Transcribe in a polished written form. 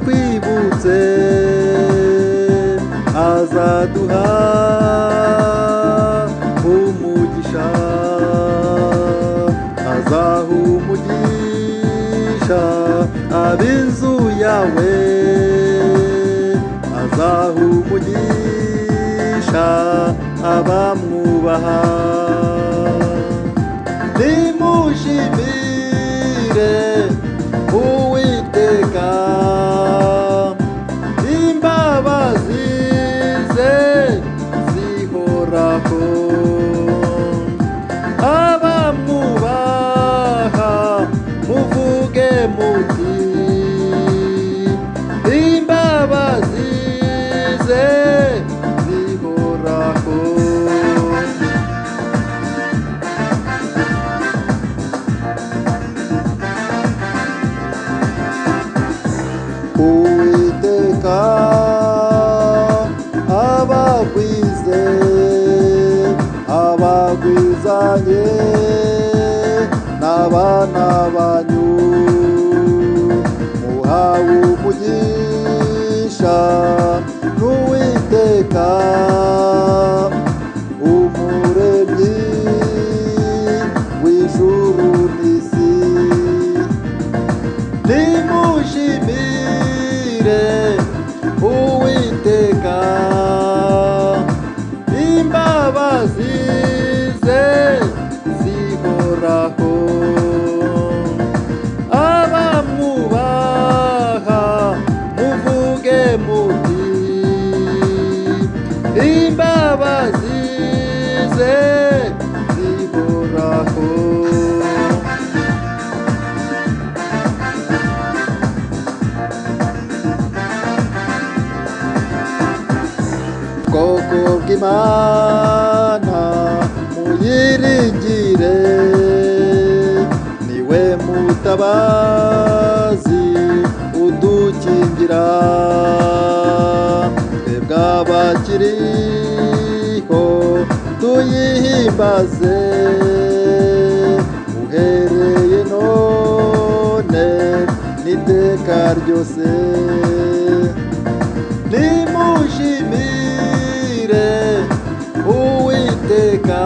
twibutse azaduha umugisha, azaha umugisha ab'inzu yawe, azaha umugisha abamwubaha. Nimushimire Uwiteka, imbabazi ze zihoraho, abamwubaha muvuge muti imbabazi ze zihoraho. Uwiteka abagwize, abagwizanye n'abana banyu, muhawe umugisha n'Uwiteka umuremyi w'ijuru n'isi. Nimushimire Uwiteka, imbabazi ze zihoraho, abamwubaha muvuge muti imbabazi ze zihoraho. Bwoko bw'Imana muyiringire, niwe mutabazi udukingira, twebwe abakiriho tuyihimbaze, uhereye none n'iteka ryose. Nimushimire Uwiteka.